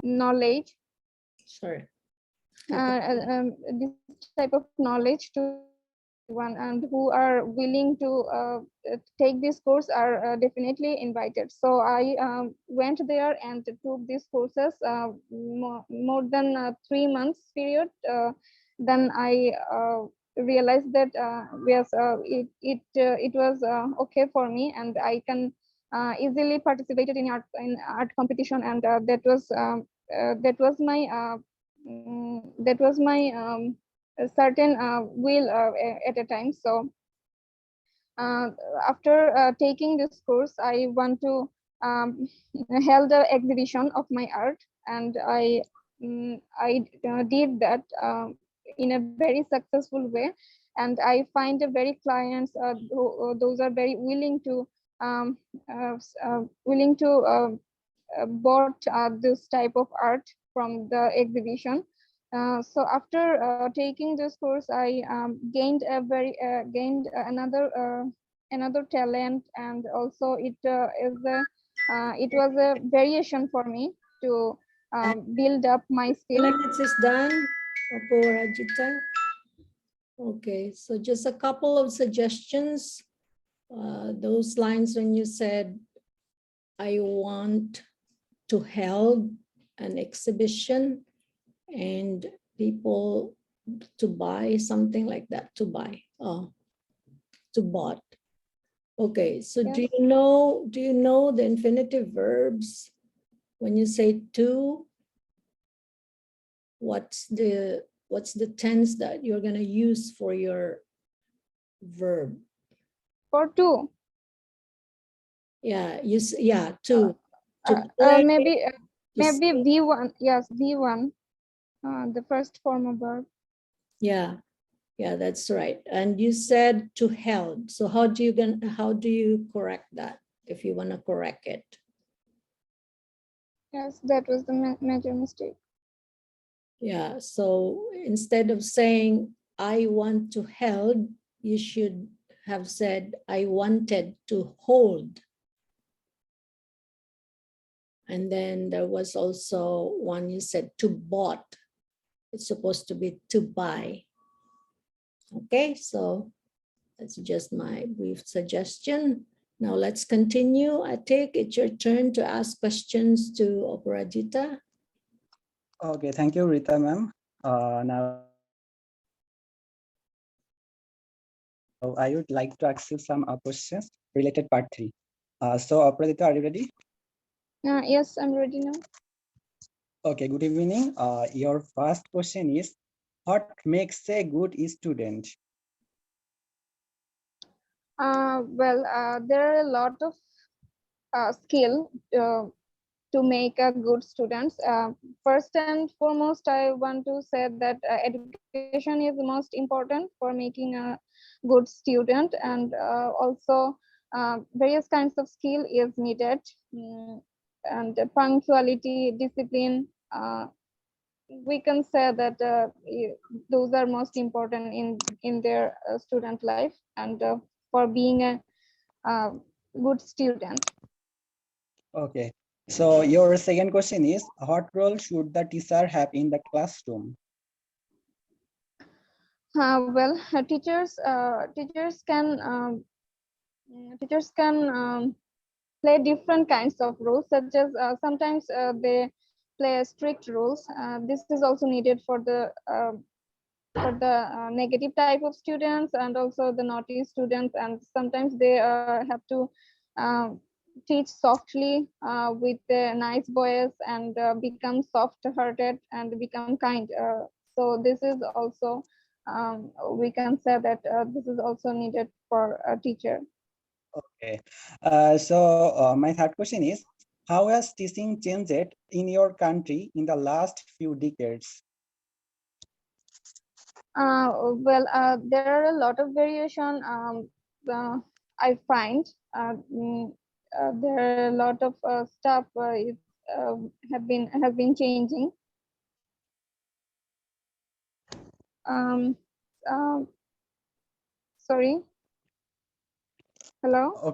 knowledge. Sorry. This type of knowledge to one, and who are willing to take this course are definitely invited. So I went there and took these courses more than 3 months period. Then I realized that yes, it was okay for me, and I can easily participated in art competition, and that was my a certain will at a time. So after taking this course, I want to held an exhibition of my art, and I did that in a very successful way, and I find a very clients those are very willing to bought this type of art from the exhibition. So after taking this course, I gained another talent, and also it was a variation for me to build up my skill. Minutes is done, Oporajita. Okay, so just a couple of suggestions. Those lines when you said, I want to held an exhibition and people to buy something like that, to buy, to bought. Okay, so Yes. do you know the infinitive verbs? When you say to, what's the tense that you're going to use for your verb? For two. Yeah, to play, Maybe to sing. V1. Yes, V1. The first form of verb. Yeah, that's right. And you said to held. So how do you correct that if you want to correct it? Yes, that was the major mistake. Yeah, so instead of saying I want to held, you should have said I wanted to hold. And then there was also one you said to bought. It's supposed to be to buy. Okay, so that's just my brief suggestion. Now let's continue. Atik, it's your turn to ask questions to Oporajita. Okay, thank you, Rita ma'am. Now I would like to ask you some questions related part 3. So Oporajita, are you ready? Yes, I'm ready now. Okay, good evening. Your first question is, what makes a good student? There are a lot of skill to make a good students. First and foremost, I want to say that education is most important for making a good student, and also various kinds of skill is needed, and punctuality, discipline. We can say that those are most important in their student life, and for being a good student. Okay, so your second question is, what role should the teacher have in the classroom? Teachers can play different kinds of roles, such as sometimes they play strict roles. This is also needed for the negative type of students, and also the naughty students, and sometimes they have to uh, teach softly with the nice boys, and become soft hearted and become kind. So this is also we can say that this is also needed for a teacher. Okay, my third question is, how has teaching changed in your country in the last few decades? There are a lot of variation. I find there are a lot of stuff have been changing. Um, Sorry. Hello.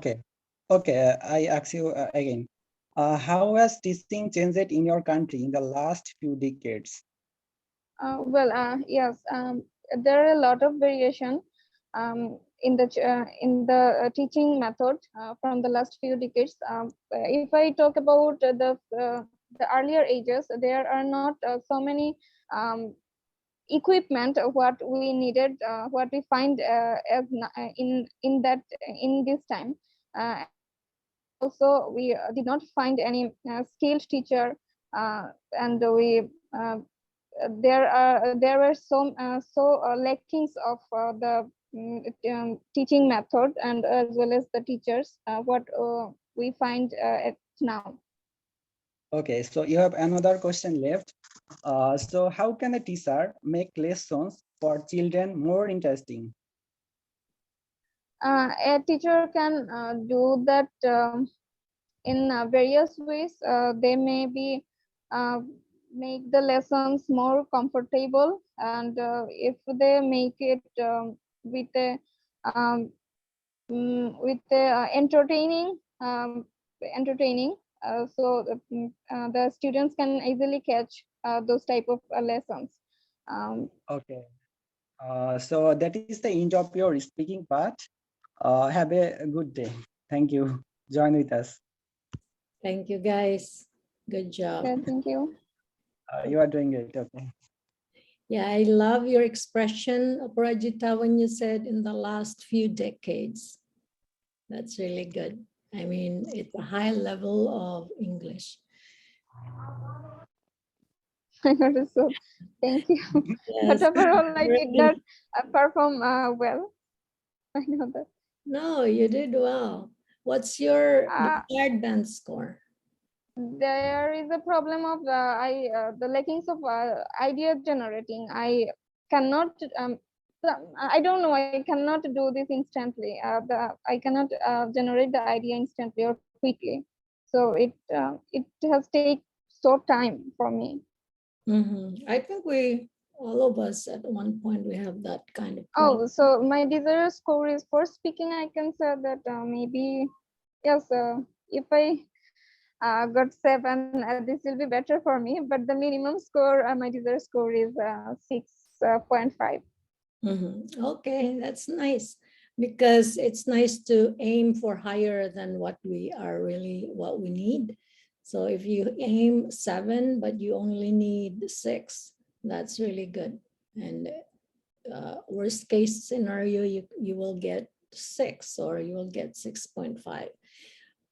Okay, I ask you again. How has teaching changed in your country in the last few decades? Yes, there are a lot of variation in the teaching method from the last few decades. If I talk about the earlier ages, there are not so many equipment what we needed, what we find in this time, and also we did not find any skilled teacher, and we there were lackings of the teaching method, and as well as the teachers what we find at now. Okay, so you have another question left. So how can a teacher make lessons for children more interesting? A teacher can do that in various ways. They may be uh, make the lessons more comfortable, and if they make it um, with a entertaining, the students can easily catch those type of lessons. Okay, so that is the end of your speaking part. Have a good day. Thank you. Join with us. Thank you, guys. Good job. Yeah, thank you. You are doing it. Okay. Yeah, I love your expression, Oporajita, when you said in the last few decades. That's really good. I mean, it's a high level of English. So thank you. But Yes. overall, I did Really. not perform well. I know that. No, you did well. What's your Uh, desired band score? there is a problem of the lackings of idea generating. I cannot. I don't know. I cannot do this instantly. I cannot generate the idea instantly or quickly. So it has take so time for me. I think all of us at one point, we have that kind of Oh, problem. so my desired score is for speaking. I can say that maybe yes. If I got 7, this will be better for me. But the minimum score, my desired score is 6.5. Okay, that's nice, because it's nice to aim for higher than what we need. So if you aim 7, but you only need 6, that's really good. And worst case scenario, you will get 6, or you will get 6.5.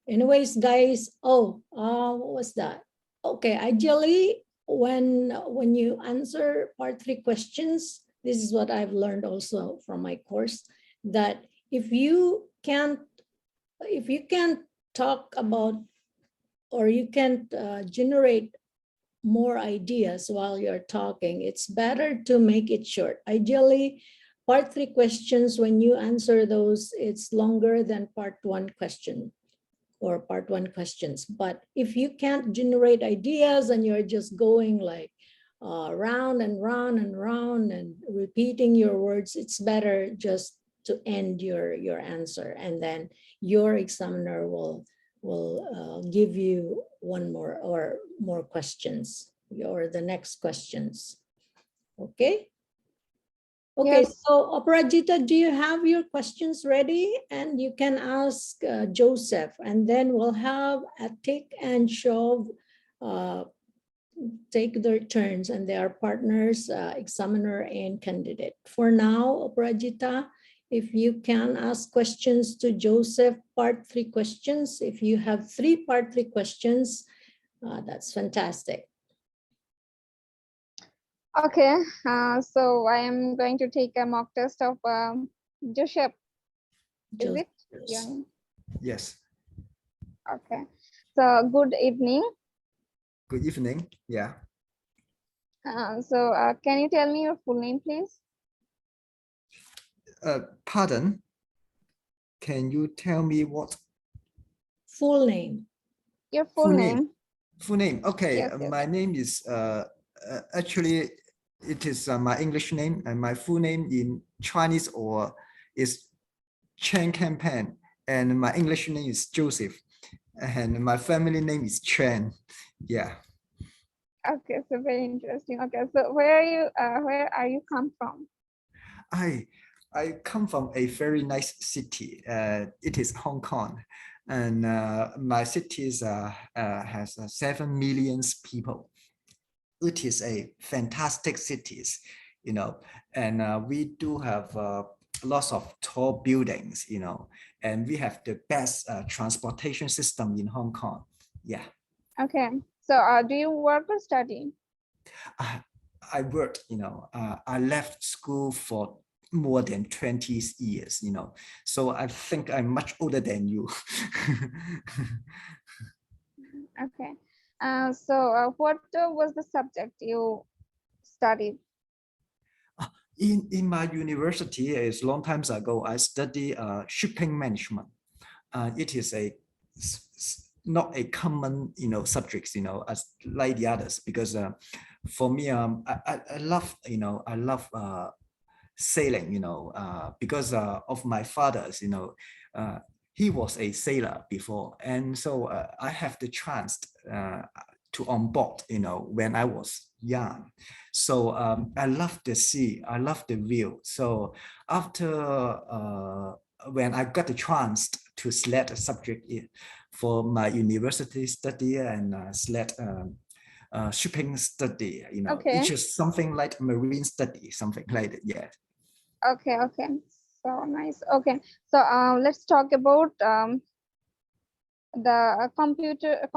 Anyways, guys, what was that? Okay, ideally, when you answer part 3 questions, this is what I've learned also from my course, that if you can't talk about, or you can't generate more ideas while you're talking, it's better to make it short. Ideally, part 3 questions, when you answer those, it's longer than part 1 question or part 1 questions. But if you can't generate ideas and you're just going like round and round and round and repeating your words, it's better just to end your answer, and then your examiner will give you one more or more questions, or the next questions. Okay. Okay, Yes. so Oporajita, do you have your questions ready? And you can ask Joseph, and then we'll have Atik and Shofh take their turns, and they are partners, examiner and candidate. For now, Oporajita, if you can ask questions to Joseph, part 3 questions. If you have 3 part 3 questions, that's fantastic. Okay. So I am going to take a mock test of Joseph. Is it? Joseph. Yeah. Yes. Okay. So good evening. Good evening. Yeah. Can you tell me your full name, please? Pardon. Can you tell me what? Full name. Your full name. Full name. Okay. Yes, yes. My name is actually it is my English name, and my full name in Chinese or is Chen Campaign, and my English name is Joseph. and my family name is Chen. Yeah. Okay, so very interesting. Okay, so where are you come from? I come from a very nice city. It is Hong Kong, and my city has 7 million people. It is a fantastic cities, and we do have lots of tall buildings, and we have the best transportation system in Hong Kong. Yeah. Okay, so do you work or study? I worked, I left school for more than 20 years, so I think I'm much older than you. Okay, so what was the subject you studied? In my university, it's long times ago, I studied shipping management. It is not a common, subjects, as like the others, because for me, I love, I love sailing, because of my father's, he was a sailor before. And so I have the chance to on board, when I was young. So I love the sea, I love the view. So after, when I got the chance to select a subject for my university study and select shipping study, Okay. it's just something like marine study, something like that. Yeah. Okay, so nice. Okay, so let's talk about the computer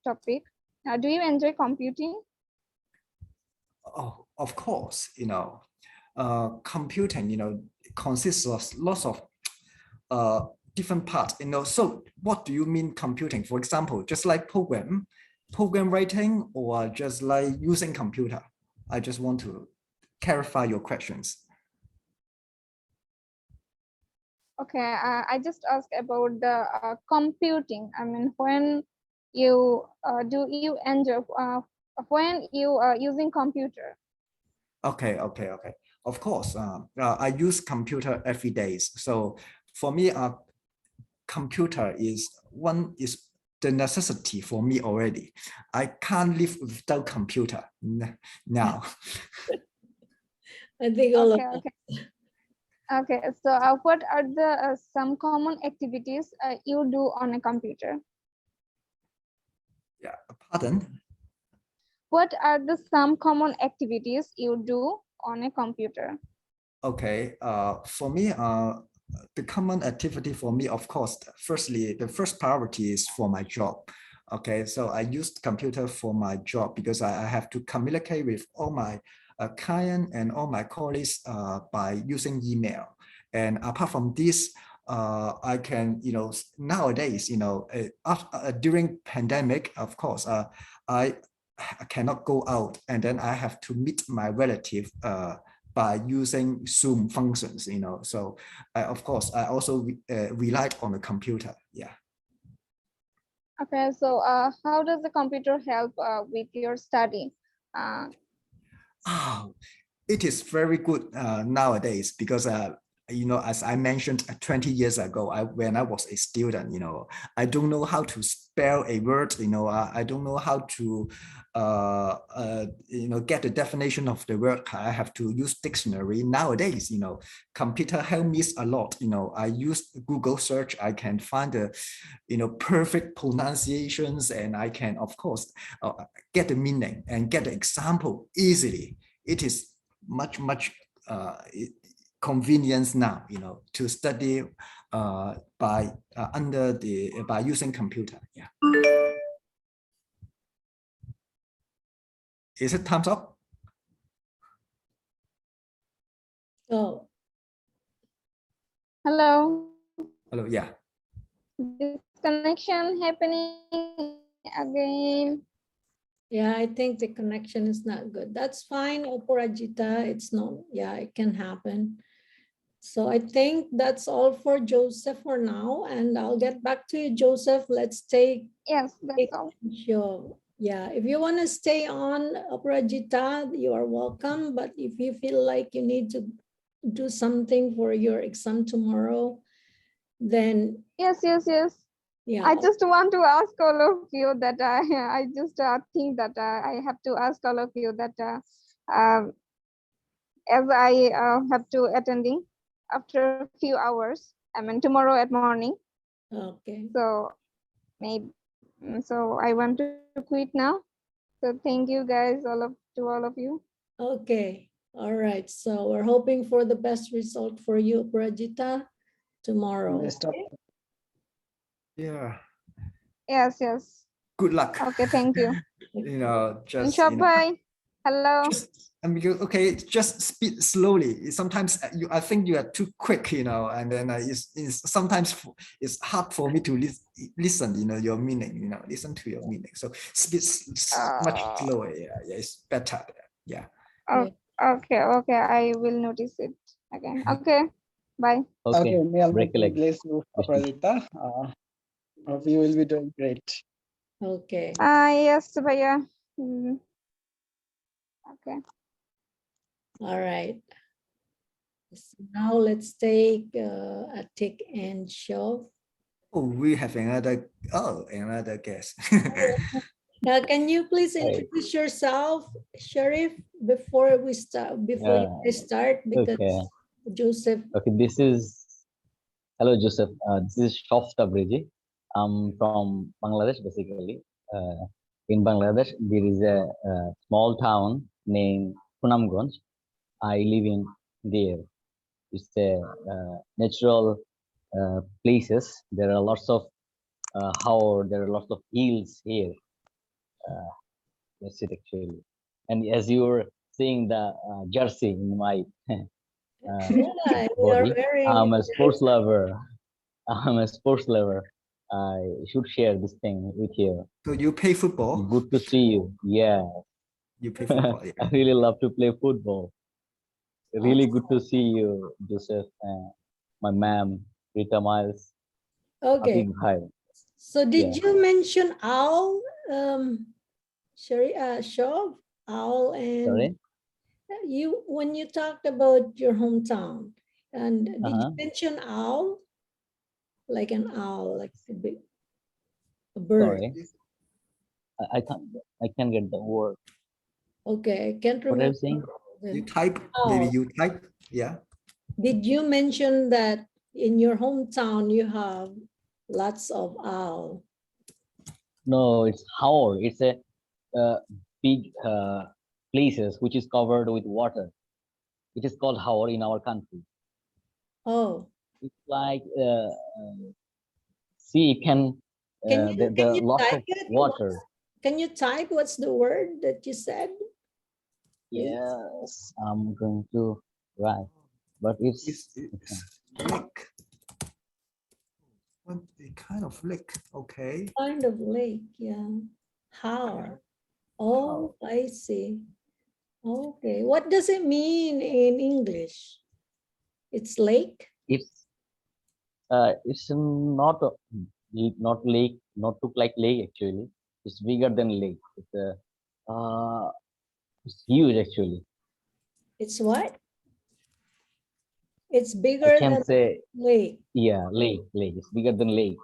topic. Do you enjoy computing? Oh, of course, computing, consists of lots of different parts, So what do you mean computing? For example, just like program writing, or just like using computer? I just want to clarify your questions. Okay, I just asked about the computing. I mean, when you do you enjoy when you are using computer? Okay. Of course, I use computer every day. So for me, computer is the necessity for me already. I can't live without computer now. I think all of Okay, okay. So what are the some common activities you do on a computer? Yeah, pardon. What are the some common activities you do on a computer? Okay, for me, the common activity for me, of course, firstly, the first priority is for my job. Okay, so I use computer for my job because I have to communicate with all my client and all my colleagues by using email. And apart from this, I can, nowadays, during pandemic, of course, I cannot go out, and then I have to meet my relative by using Zoom functions, So of course, I also relied on the computer. Yeah. Okay, so how does the computer help with your study? Oh, it is very good nowadays because as I mentioned 20 years ago, when I was a student, I don't know how to spell a word, I don't know how to get the definition of the word. I have to use dictionary. Nowadays, computer help me a lot. I use Google search, I can find the perfect pronunciations, and I can, of course, get the meaning and get the example easily. It is much convenience now, to study by using computer. Yeah. Is it time's up? Oh, Hello, Hello. Yeah. disconnection happening again. yeah, I think the connection is not good. That's fine, Oporajita. It's not, yeah, it can happen. So I think that's all for Joseph for now, and I'll get back to you, Joseph. Let's take Yes, that's all. Sure. Yeah, if you want to stay on, Oporajita, you are welcome. But if you feel like you need to do something for your exam tomorrow, then Yes. Yeah. I just want to ask all of you that I just think that I have to ask all of you that as I have to attending after a few hours, I mean tomorrow at morning. Okay. So maybe so I want to quit now. So thank you guys, all of you. Okay. All right. So we're hoping for the best result for you, Oporajita, tomorrow. Best of Yeah. Yes. Good luck. Okay, thank you. And And Shofh bhai, hello. just okay, just speak slowly. Sometimes I think you are too quick, and then it's sometimes it's hard for me to listen, your meaning, listen to your meaning. So speak much slower. Yeah, it's better. Yeah. Oh, okay. I will notice it again. Okay, bye. Okay, may Allah break a leg. bless you, Oporajita. Hope you will be doing great. Okay. Yes, bhaiya. Okay. All right. So now let's take Atik and Shofh. Oh, we have another guest. Now, can you please Right. introduce yourself, Sharif, before we start, before you Yeah, guys start, because okay. Joseph. Okay, hello Joseph. This is Shofh Tabriji. I'm from Bangladesh basically. In Bangladesh, there is a small town named Punamganj. I live in there. It's a natural places. There are lots of there are lots of hills here. That's it actually. And as you were seeing the jersey in my Yeah, we are body, wearing. I'm a sports lover. I'm a sports lover. I should share this thing with you. So you play football? Good to see you. Yeah, You play football, yeah. I really love to play football. Really good to see you, Joseph, my ma'am, Rita Miles, Okay. Atik Bhai. So did Yeah. you mention owl, Shofh, owl, and Sorry. you when you talked about your hometown, and did you mention owl, like an owl, like a bird? Sorry. I can't get the word. Okay, I can't What are you remember. saying? You the type, owl. maybe you type, yeah. Did you mention that in your hometown you have lots of owl? No, it's Howard. It's a big places which is covered with water. It is called Howard in our country. Oh, It's like see, you can can you the lots type of it? water. Can you type what's the word that you said? Yes, I'm going to write, but It's lake. What the kind of lake? Okay. Kind of lake, yeah. How? Oh, I see. Okay. What does it mean in English? It's lake? it's not not lake, not look like lake actually. It's bigger than lake. It's huge actually. It's what? It's I bigger can than say lake. yeah, lake. It's bigger than lake.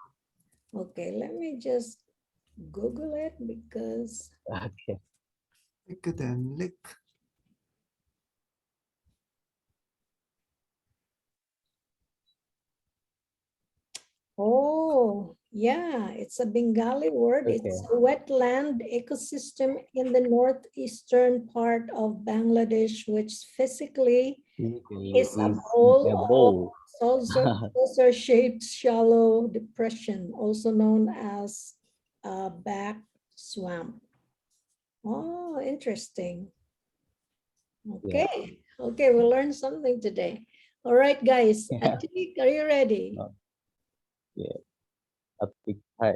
Okay, let me just Google it because Okay. Bigger than lake. oh, yeah, it's a Bengali word. Okay. It's a wetland ecosystem in the northeastern part of Bangladesh, which physically is a bowl of saucer-shaped shallow depression, also known as a back swamp. Oh, interesting. Okay, okay, we learned something today. All right, guys. Yeah. Atik, are you ready? Yeah. Atik, hi.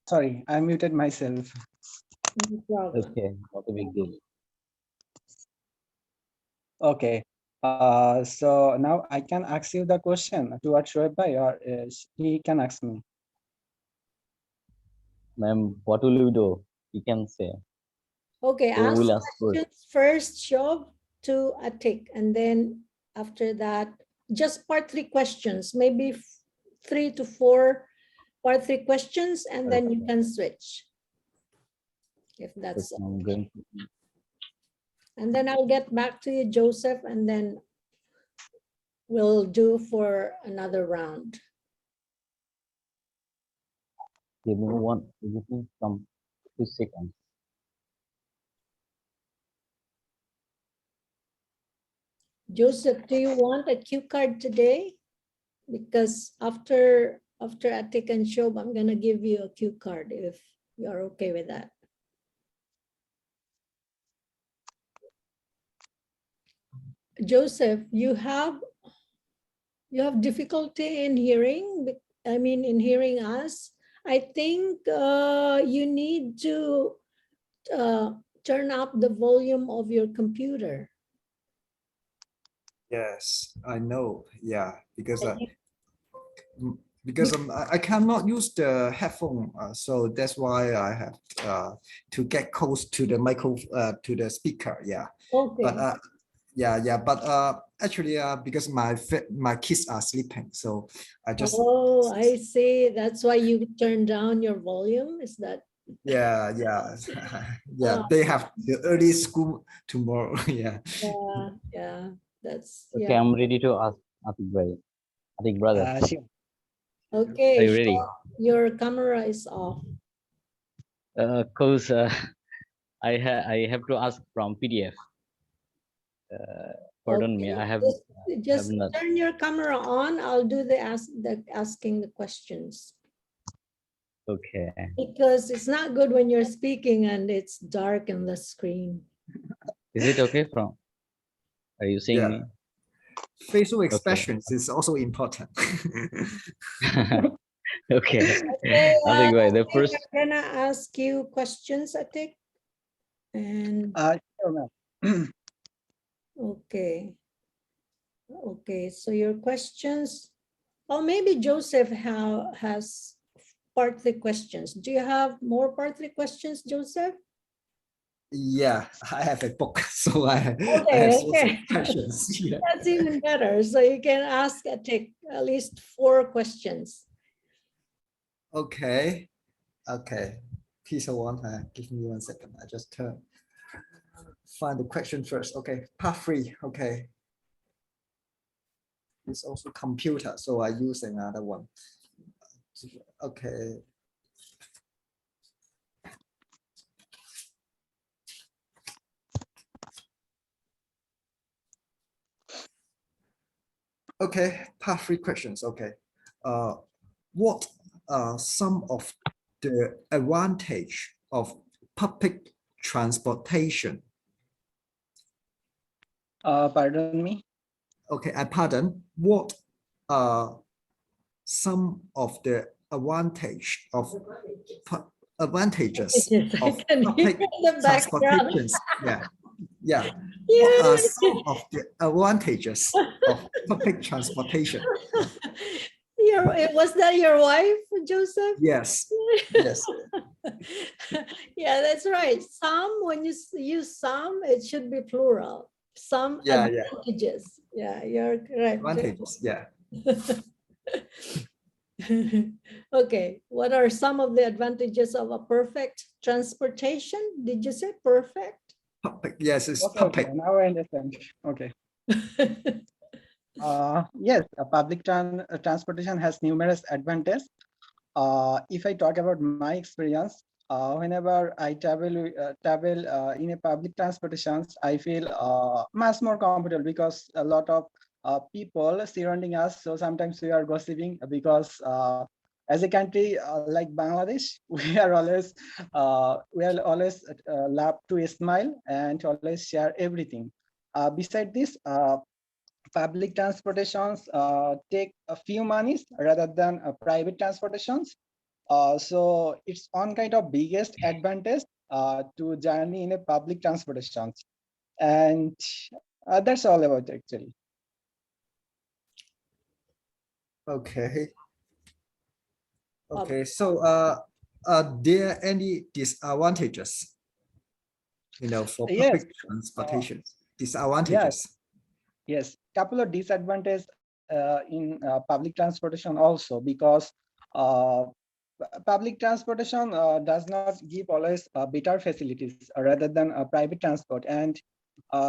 Sorry, I muted myself. No problem. Okay, not a big deal. Okay. So now I can ask you the question towards Shoaib bhai, or he can ask me. Ma'am, what will you do? You can say. Okay, Who ask will ask first? questions first, Shofh, to Atik, and then after that, just part 3 questions, maybe 3 to 4 part 3 questions, and then you can switch. If that's, Okay, I'm going to. and then I'll get back to you, Joseph, and then we'll do for another round. Give me some 2 seconds. Joseph, do you want a cue card today? Because after Atik and Shofh, I'm gonna give you a cue card if you're okay with that. Joseph, you have difficulty in hearing, I mean, in hearing us. I think you need to turn up the volume of your computer. Yes, I know. Yeah, because Okay. I cannot use the headphone, so that's why I have to get close to the micro to the speaker. Yeah, Okay. but but actually because my kids are sleeping, so I just Oh, I see. That's why you turn down your volume. Is that? yeah Ah. they have the early school tomorrow. Yeah. Yeah. That's Okay, yeah. I'm ready to ask Atik brother. Sure. Are Okay, you ready? Shofh, your camera is off. Cause I have to ask from PDF. Pardon me, I have Just not. turn your camera on. I'll do the asking the questions. Okay. Because it's not good when you're speaking and it's dark in the screen. Is it okay from? Are you seeing Yeah. me? Facial expressions is also important. Okay. Okay, Atik bhai, the Atik, first. I'm gonna ask you questions, Atik. And Sure, ma'am. okay. Okay, so your questions. Oh, maybe Joseph has part 3 questions. Do you have more part 3 questions, Joseph? Yeah, I have a book, so I have Okay. lots of questions. Yeah. That's even better. So you can ask Atik at least 4 questions. Okay. Please hold on. Give me 1 second. I just find the question first. Okay, part 3. Okay. It's also computer, so I use another one. Okay. Okay, part 3 questions. Okay. What are some of the advantage of public transportation? Pardon me. Okay, I pardon. What are some of the advantages of I can hear public the background. transportations? Yeah. Yeah. What are some of the advantages of public transportation? Was that your wife, Joseph? Yes. Yes. Yeah, that's right. Some, when you use some, it should be plural. Some Yeah. advantages. Yeah, you're correct. Advantages. Yeah. Okay, what are some of the advantages of a perfect transportation? Did you say perfect? Public. Yes, it's Okay, public. now I understand. Okay. Yes, public transportation has numerous advantages. If I talk about my experience, whenever I travel in a public transportations, I feel much more comfortable because a lot of people surrounding us. So sometimes we are gossiping because as a country like Bangladesh, we are always love to smile and always share everything. Beside this, public transportations take a few monies rather than private transportations. So it's one kind of biggest advantage to journey in a public transportations. And that's all about it, actually. Okay. Okay. So are there any disadvantages, for Yes. public transportation? Yes. Disadvantages. Yes. Couple of disadvantages in public transportation also, because public transportation does not give always better facilities rather than private transport, and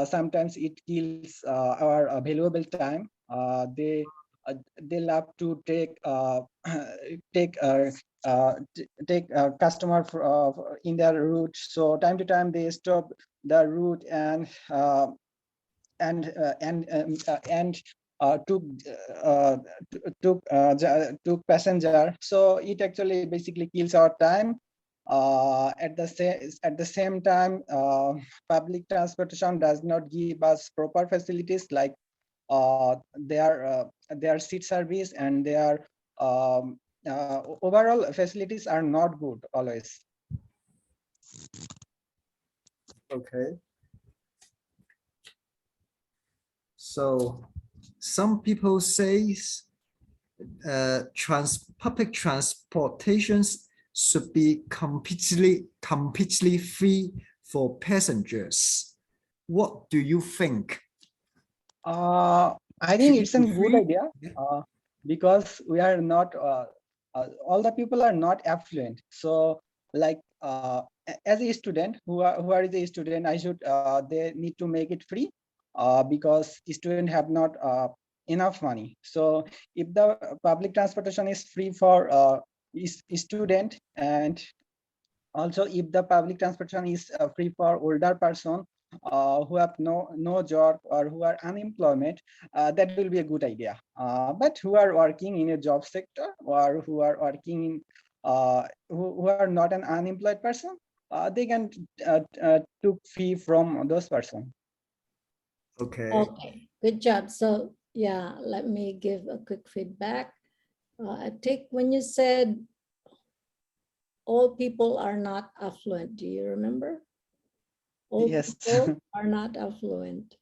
sometimes it kills our valuable time. They love to take customer in their route, so time to time they stop the route and took passenger. So it actually basically kills our time. At the same time, public transportation does not give us proper facilities like their seat service, and their overall facilities are not good always. Okay. So some people say public transportations should be completely free for passengers. What do you think? I think it's a good idea, because we are not all the people are not affluent. So, like as a student who are a student, I should they need to make it free, because students have not enough money. So, if the public transportation is free for student, and also if the public transportation is free for older person who have no job or who are unemployment, that will be a good idea. But who are working in a job sector, or who are working in who are not an unemployed person, they can took fee from those person. Okay. Okay, good job. So yeah, let me give a quick feedback. Atik, when you said all people are not affluent, do you remember? All Yes. people are not affluent.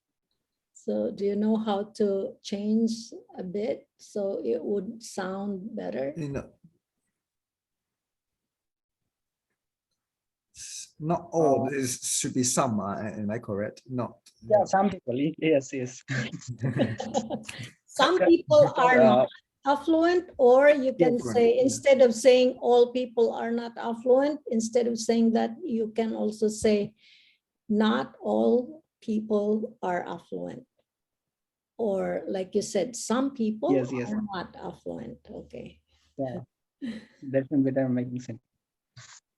So do you know how to change a bit so it would sound better? You know, not all. It should be some. Am I correct? Not. Yeah, some people. Yes. Some people are not affluent, or you can Affluent, say, yeah. instead of saying all people are not affluent, instead of saying that, you can also say not all people are affluent. Or like you said, some people Yes. are not affluent. Okay. Yeah, that's better making sense.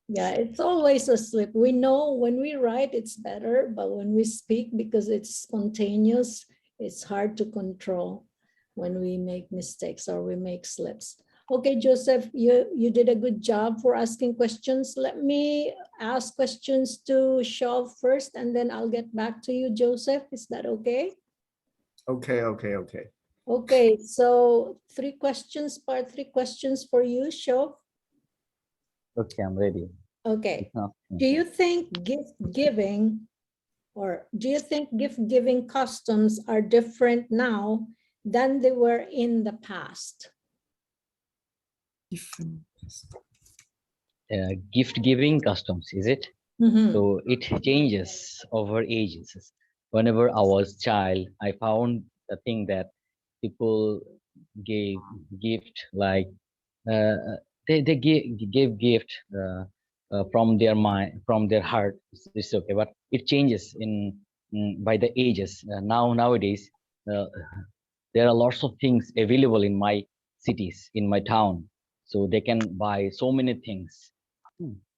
Yeah, it's always a slip. We know when we write it's better, but when we speak, because it's spontaneous, it's hard to control when we make mistakes or we make slips. Okay, Joseph, you did a good job for asking questions. Let me ask questions to Shofh first, and then I'll get back to you, Joseph. Is that okay? Okay. Okay, so part three questions for you, Shofh. Okay, I'm ready. Okay. No. Do you think gift giving customs are different now than they were in the past? Gift giving customs, is it? Mhm. So it changes over ages. Whenever I was child, I found the thing that people gave gift like they gave gift from their mind, from their heart. It's okay, but it changes by the ages. Nowadays, uh, there are lots of things available in my cities, in my town, so they can buy so many things.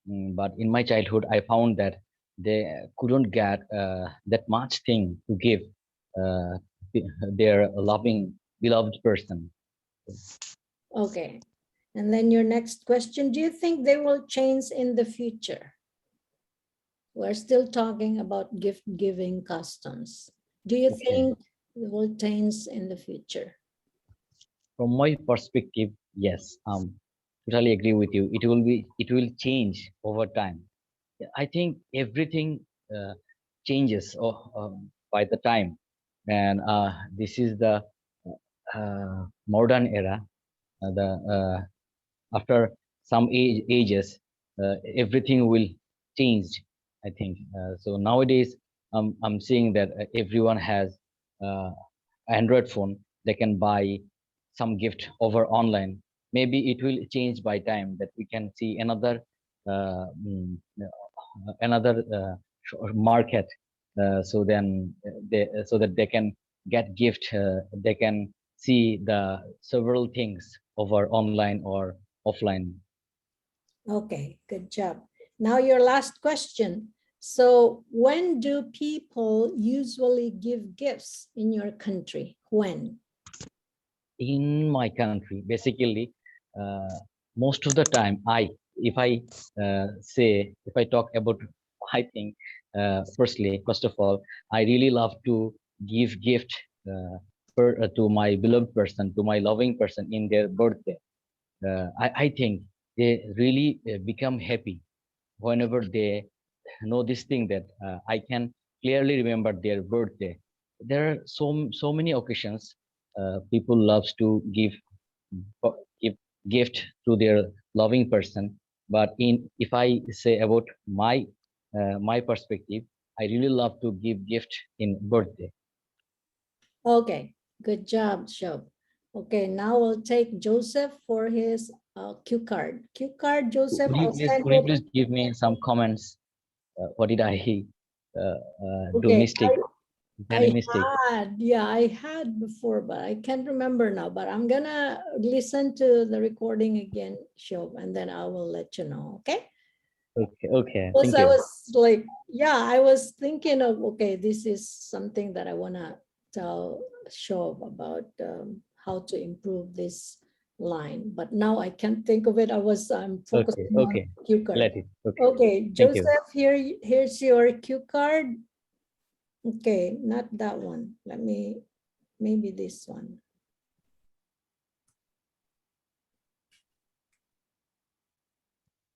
But in my childhood, I found that they couldn't get that much thing to give uh, their loving, beloved person. Okay. And then your next question, do you think they will change in the future? We're still talking about gift giving customs. Do you Okay. think it will change in the future? From my perspective, yes, totally agree with you. It will change over time. I think everything changes by the time, and this is the modern era. The After some ages, everything will change. I think so. Nowadays, I'm seeing that everyone has Android phone. They can buy some gift over online. Maybe it will change by time that we can see another another market. So then so that they can get gift. They can see the several things over online or offline. Okay, good job. Now your last question. So when do people usually give gifts in your country? When? In my country, basically, most of the time, if I if I talk about, I think, first of all, I really love to give gift to my beloved person, to my loving person in their birthday. I think they really become happy whenever they know this thing that I can clearly remember their birthday. There are so many occasions people loves to give gift to their loving person. But if I say about my perspective, I really love to give gift in birthday. Okay, good job, Shofh. Okay, now we'll take Joseph for his cue card. Cue card, Joseph, I'll send Could you please give me some comments? What did I do Okay, mistake? Any mistake? I had before, but I can't remember now. But I'm gonna listen to the recording again, Shofh, and then I will let you know. Okay. Okay. Because Thank I you. was like, I was thinking of, okay, this is something that I wanna tell Shofh about how to improve this line. But now I can't think of it. I'm focusing on Okay. cue card. Let it. Okay. Okay, Thank you. Joseph, here's your cue card. Okay, not that one. Maybe this one.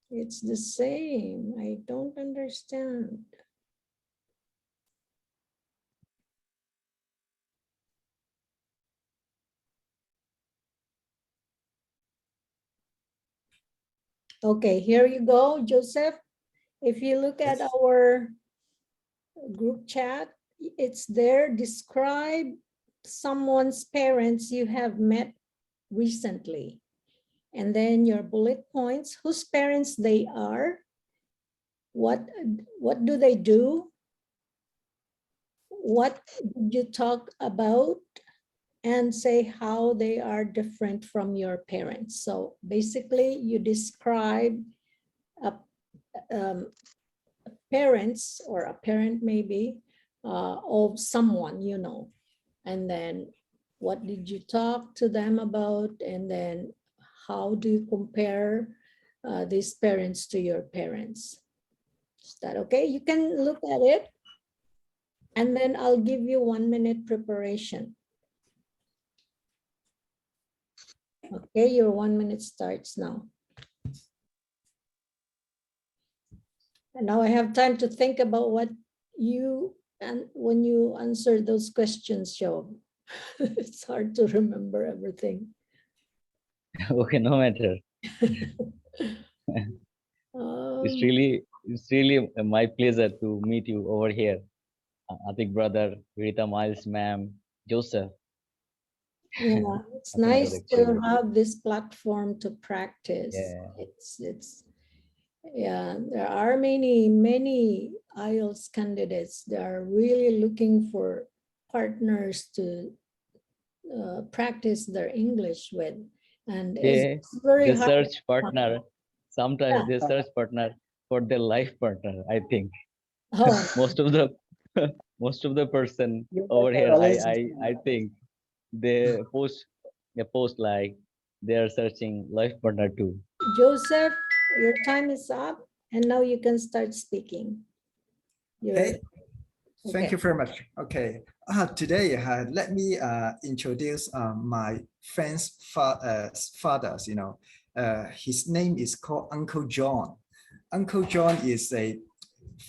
It's the same. I don't understand. Okay, here you go, Joseph. If you look at our group chat, it's there. Describe someone's parents you have met recently. And then your bullet points, whose parents they are, what do they do, what did you talk about, and say how they are different from your parents. So basically you describe parents or a parent maybe of someone you know, and then what did you talk to them about, and then how do you compare these parents to your parents. Is that okay? You can look at it, and then I'll give you 1 minute preparation. Okay, your 1 minute starts now. And now I have time to think about what you, and when you answer those questions, Shofh. It's hard to remember everything. Okay, no matter. It's really my pleasure to meet you over here. Atik brother, Rita, Miles, ma'am, Joseph. Yeah, it's I think nice that's to great. have this platform to practice. Yeah. Yeah, there are many IELTS candidates that are really looking for partners to practice their English with, and it's very They hard. search partner. Sometimes they search partner for their life partner, I think. Oh, Most of the person over here, I think they post like they are searching life partner too. Joseph, your time is up, and now you can start speaking. Okay. Thank Okay. you very much. Okay. Today, let me introduce my friend's fathers. His name is called Uncle John. Uncle John is a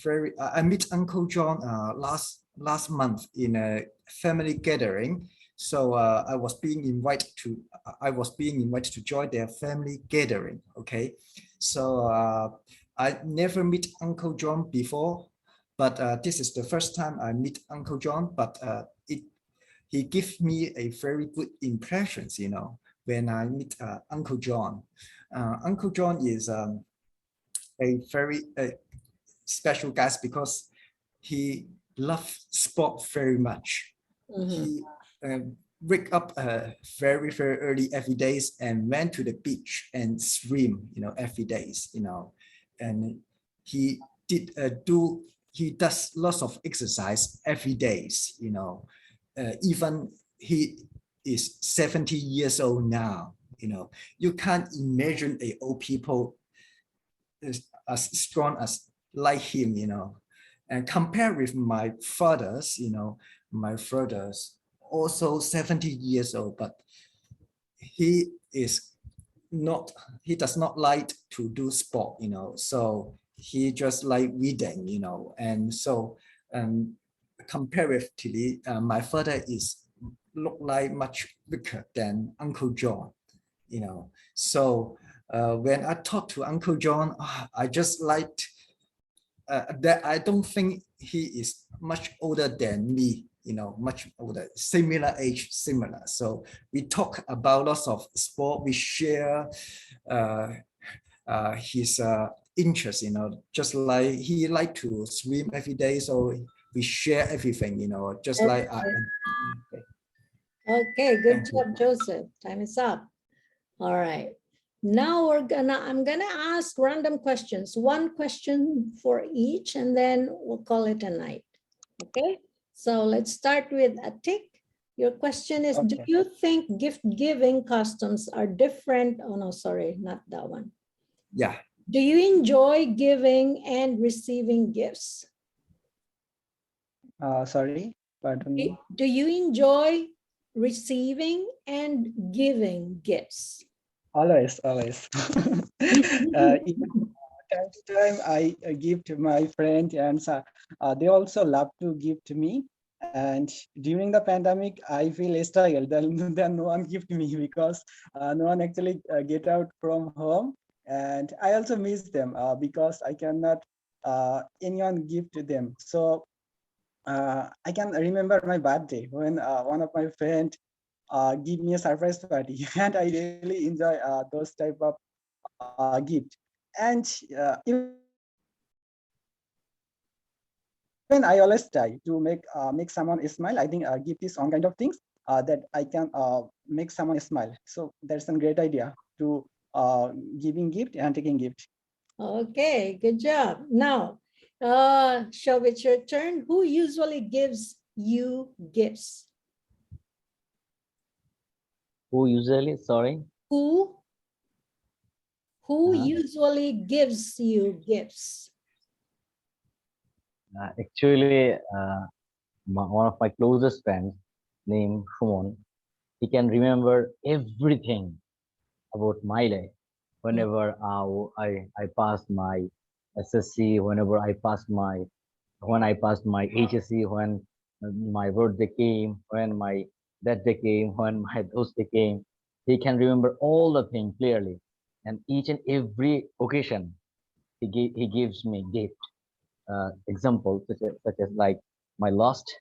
very. I met Uncle John last month in a family gathering. So I was being invited to join their family gathering. Okay. So I never met Uncle John before. But this is the first time I meet Uncle John, but he gives me a very good impressions, when I meet Uncle John. Uncle John is a very special guy because he loves sport very much. He wake up very, very early every day and went to the beach and swim, every day, and he he does lots of exercise every day, even he is 70 years old now, you can't imagine a old people as strong as like him, and compare with my father's, my father's also 70 years old, but he is not, he does not like to do sport, so he just like reading, and so comparatively, my father is look like much weaker than Uncle John, so when I talk to Uncle John, I just liked that I don't think he is much older than me, much older, similar age, similar. So we talk about lots of sport. We share his interest, just like he like to swim every day. So we share everything, just like I. Okay. Okay, good Thank job, you. Joseph. Time is up. All right. Now I'm gonna ask random questions, one question for each, and then we'll call it a night. Okay, so let's start with Atik. Your question is, do Okay. you think gift giving customs are different? Oh no, sorry, not that one. Yeah. Do you enjoy giving and receiving gifts? Sorry, pardon me. Do you enjoy receiving and giving gifts? Always, always. Even time to time, I give to my friend, and they also love to give to me. And during the pandemic, I feel struggle that no one give to me because no one actually get out from home, and I also miss them because I cannot anyone give to them. So I can remember my birthday when one of my friend give me a surprise party, and I really enjoy those type of gift. And even I always try to make someone smile. I think gift is one kind of things that I can make someone smile. So that's a great idea to giving gift and taking gift. Okay, good job. Now, Shofh, it's your turn. Who usually gives you gifts? Who usually, sorry, Who uh, usually gives you gifts? actually, one of my closest friends named Shumon, he can remember everything about my life. Whenever I passed my SSC, when I passed my HSC, when my birthday came, when my that day came, when my those day came, he can remember all the things clearly. And each and every occasion, he gives me gift. Example such as like my last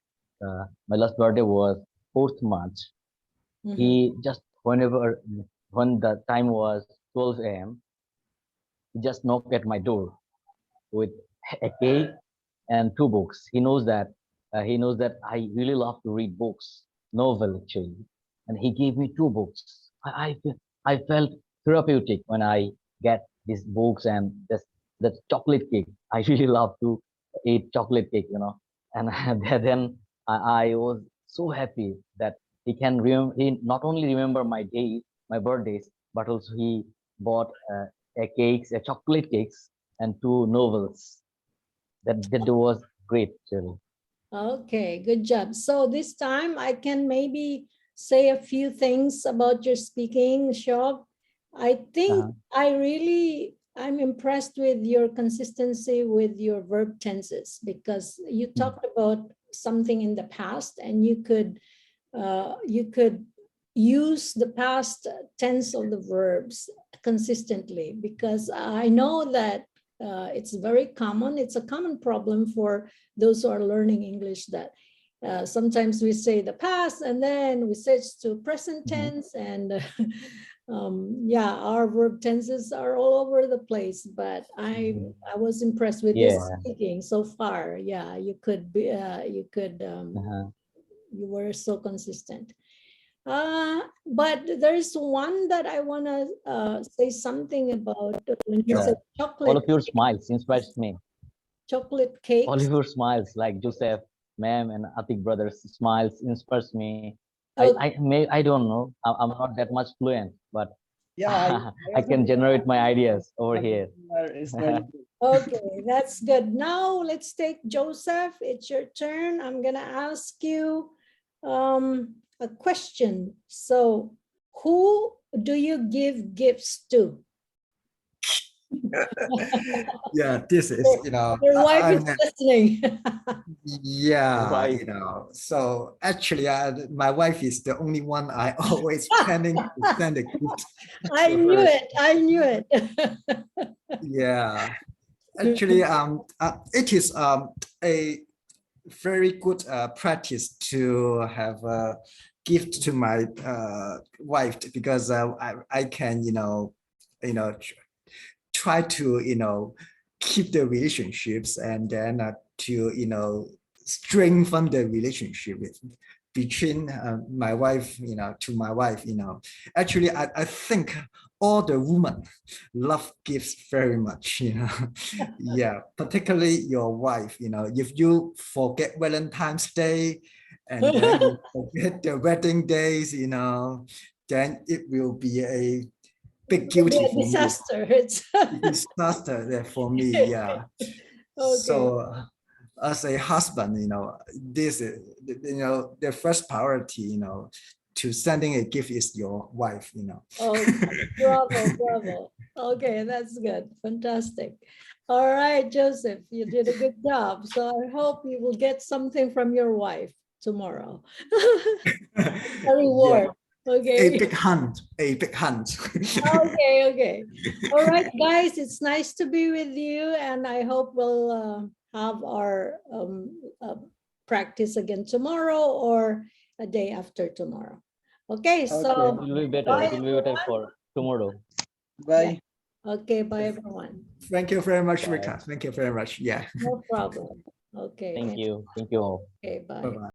birthday was 4th March. He just when the time was 12 a.m. he just knocked at my door with a cake and 2 books. He knows that I really love to read books, novel actually, and he gave me 2 books. I felt therapeutic when I get these books and this that chocolate cake. I really love to eat chocolate cake, and then I was so happy that he not only remember my days, my birthdays, but also he bought a chocolate cakes and 2 novels. That was great, Cheryl. Okay, good job. So this time I can maybe say a few things about your speaking, Shofh. I think I'm impressed with your consistency with your verb tenses, because you talked about something in the past and you could use the past tense of the verbs consistently, because I know that it's very common. It's a common problem for those who are learning English, that sometimes we say the past and then we switch to present tense, and yeah, our verb tenses are all over the place, but I was impressed with your Yeah. speaking so far. Yeah, you could be, Uh-huh. you were so consistent. But there's one that I want to say something about when you Yeah. said All chocolate, of your smiles inspires me. chocolate All cakes. of your smiles, like Joseph, ma'am, and Atik brothers' smiles inspires me. Okay. I don't know. I'm not that much fluent, but Yeah, I can generate my ideas over here. It's very good. Okay, that's good. Now let's take Joseph. It's your turn. I'm gonna ask you a question. So, who do you give gifts to? Yeah, this is, you know, Your wife I'm is listening. yeah, Right. you know, so actually my wife is the only one I always planning to send a gift I to knew her. it. I knew it. Yeah, actually, it is a very good practice to have a gift to my wife, because I can, try to, keep the relationships, and then to, strengthen the relationship between my wife, to my wife, Actually, I think all the women love gifts very much, Yeah, particularly your wife, if you forget Valentine's Day, and then you forget the wedding days, then it will be a big It'll be guilty a for me. disaster. It's Disaster there for me, yeah. okay. So as a husband, this is, the first priority, to sending a gift is your wife, Oh, bravo, bravo. Okay, that's good. Fantastic. All right, Joseph, you did a good job. So I hope you will get something from your wife tomorrow. A reward. Okay. A big hunt, a big hunt. Okay, okay. All right, guys, it's nice to be with you, and I hope we'll have our practice again tomorrow or a day after tomorrow. Okay, It so will be better. bye, It will be better for tomorrow. Bye. okay, bye everyone. Thank you very much, Bye. Rita. Thank you very much. Yeah. No problem. Okay, Thank you. Thank you all. okay, bye. Bye-bye.